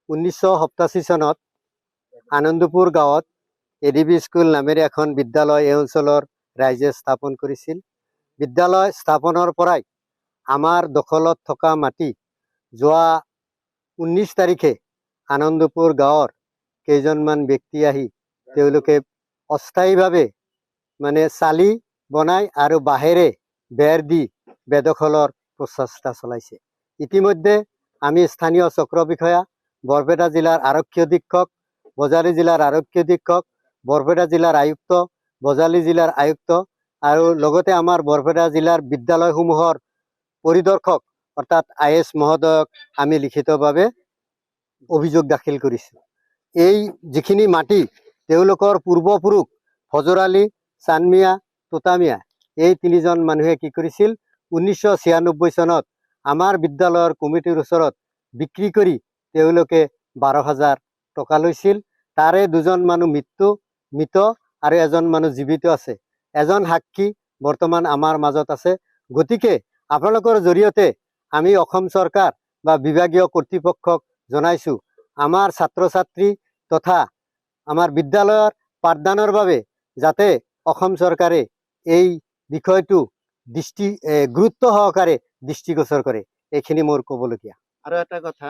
1987 চনত আনন্দপুৰ গাঁৱত ADB school নামেৰে এখন বিদ্যালয় এই অঞ্চলৰ ৰাইজে স্থাপন কৰিছিল। বিদ্যালয় স্থাপনৰ পৰাই আমাৰ দখলত থকা মাটি যোৱা 19 তাৰিখে আনন্দপুৰ গাঁৱৰ কেইজনমান ব্যক্তি আহি তেওঁলোকে অস্থায়ীভাৱে মানে চালি বনাই আৰু বাহেৰে বেৰ দি বেদখলৰ প্ৰচেষ্টা চলাইছে। ইতিমধ্যে আমি স্থানীয় চক্ৰ বিষয়া, বৰপেটা জিলাৰ আৰক্ষী অধীক্ষক, বজালী জিলাৰ আৰক্ষী অধীক্ষক, বৰপেটা জিলাৰ আয়ুক্ত, বজালী জিলাৰ আয়ুক্ত আৰু লগতে আমাৰ বৰপেটা জিলাৰ বিদ্যালয়সমূহৰ পৰিদৰ্শক অৰ্থাৎ IS মহোদয়ক আমি লিখিতভাৱে অভিযোগ দাখিল কৰিছোঁ। এই যিখিনি মাটি তেওঁলোকৰ পূৰ্বপুৰুষ ফজৰ আলী, চানমিয়া, তোতামিয়া এই তিনিজন মানুহে কি কৰিছিল 1996 চনত আমাৰ বিদ্যালয়ৰ কমিটিৰ ওচৰত বিক্ৰী কৰি তেওঁলোকে 12,000 টকা লৈছিল। তাৰে দুজন মানুহ মৃত আৰু এজন মানুহ জীৱিত আছে। এজন সাক্ষী বৰ্তমান আমাৰ মাজত আছে। গতিকে আপোনালোকৰ জৰিয়তে আমি অসম চৰকাৰ বা বিভাগীয় কৰ্তৃপক্ষক জনাইছো আমাৰ ছাত্ৰ ছাত্ৰী তথা আমাৰ বিদ্যালয়ৰ পাঠদানৰ বাবে যাতে অসম চৰকাৰে এই বিষয়টো গুৰুত্ব সহকাৰে দৃষ্টিগোচৰ কৰে। এইখিনি মোৰ ক'বলগীয়া। আৰু এটা কথা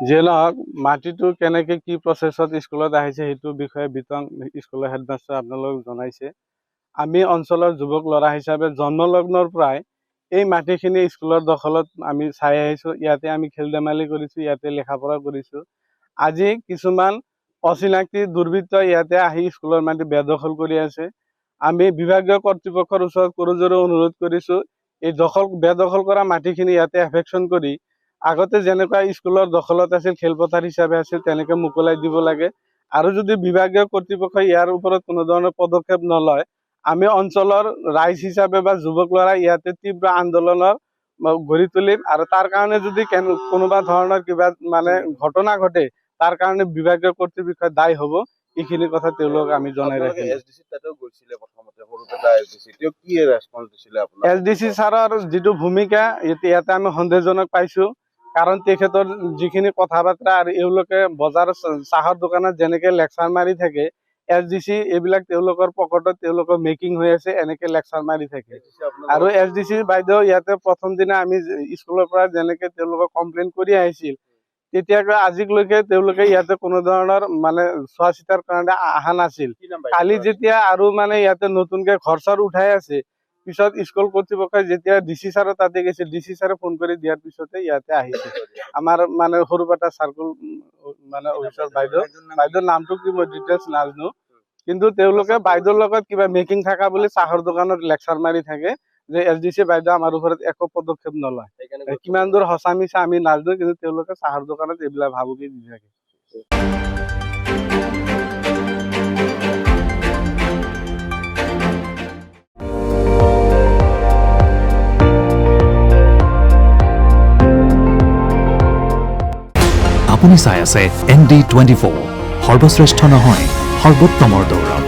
যে নহওক মাটিটো কেনেকে কি প্ৰচেছত স্কুলত আহিছে সেইটো বিষয়ে বিতং স্কুলৰ হেডমাষ্টাৰ আপোনালোকক জনাইছে। আমি অঞ্চলৰ যুৱক ল'ৰা হিচাপে জন্মলগ্নৰ পৰাই এই মাটিখিনি স্কুলৰ দখলত আমি চাই আহিছোঁ। ইয়াতে আমি খেল ধেমালি কৰিছোঁ, ইয়াতে লেখা পঢ়া কৰিছোঁ। আজি কিছুমান অচিনাকি দুৰ্বৃত্ত ইয়াতে আহি স্কুলৰ মাটি বেদখল কৰি আছে। আমি বিভাগীয় কৰ্তৃপক্ষৰ ওচৰত কৰজোৰে অনুৰোধ কৰিছোঁ এই বেদখল কৰা মাটিখিনি ইয়াতে এফেকশ্যন কৰি আগতে যেনেকুৱা স্কুলৰ দখলত আছিল খেলপথাৰ হিচাপে আছিল তেনেকে মোকলাই দিব লাগে। আৰু যদি বিভাগীয় কৰ্তৃপক্ষই ইয়াৰ ওপৰত কোনো ধৰণৰ পদক্ষেপ নলয় আমি অঞ্চলৰ ৰাইজ হিচাপে বা যুৱক ল'ৰা ইয়াতে তীব্ৰ আন্দোলনৰ গঢ়ি তুলিম। আৰু তাৰ কাৰণে যদি কোনোবা ধৰণৰ কিবা মানে ঘটনা ঘটে তাৰ কাৰণে বিভাগীয় কৰ্তৃপক্ষ দায়ী হ'ব। এইখিনি কথা তেওঁলোকক আমি জনাই ৰাখিম। SDC ছাৰৰ যিটো ভূমিকা ইয়াতে আমি সন্দেহজনক পাইছোঁ। কাৰণ তেখেতৰ যিখিনি কথা বাৰ্তা আৰু এওঁলোকে বজাৰ চাহৰ দোকানত যেনেকে লেকচাৰ মাৰি থাকে SDC এইবিলাক তেওঁলোকৰ পকেটত তেওঁলোকৰ মেকিং হৈ আছে, এনেকে লেকচাৰ মাৰি থাকে। আৰু SDC বাইদেউ ইয়াতে প্ৰথম দিনা আমি স্কুলৰ পৰা যেনেকে তেওঁলোকক কমপ্লেইন কৰি আহিছিল তেতিয়াকৈ আজিলৈকে তেওঁলোকে ইয়াতে কোনো ধৰণৰ মানে চোৱা চিতাৰ কাৰণে অহা নাছিল। কালি যেতিয়া আৰু মানে ইয়াতে নতুনকে ঘৰ চৰ উঠাই আছে পিছত স্কুল কৰ্তৃপক্ষই যেতিয়া DC ছাৰৰ তাতে গৈছিল DC ছাৰে ফোন কৰি দিয়াৰ পিছতে ইয়াতে আহিছে। আমাৰ মানে সৰুপেটা চাৰ্কুল মানে অফিচৰ বাইদেউৰ নামটো কি মই ডিটেইলছ নাজানো, কিন্তু তেওঁলোকে বাইদেউৰ লগত কিবা মেকিং থকা বুলি চাহৰ দোকানত লেকচাৰ মাৰি থাকে যে SDC বাইদেউ আমাৰ ওপৰত একো পদক্ষেপ নলয়। কিমান দূৰ সঁচা মিছা আমি নাজানো, কিন্তু তেওঁলোকে চাহৰ দোকানত এইবিলাক ভাবুকি দি থাকে। আপুনি চাই আছে ND24, সৰ্বশ্ৰেষ্ঠ নহয় সৰ্বোত্তমৰ দৌৰ।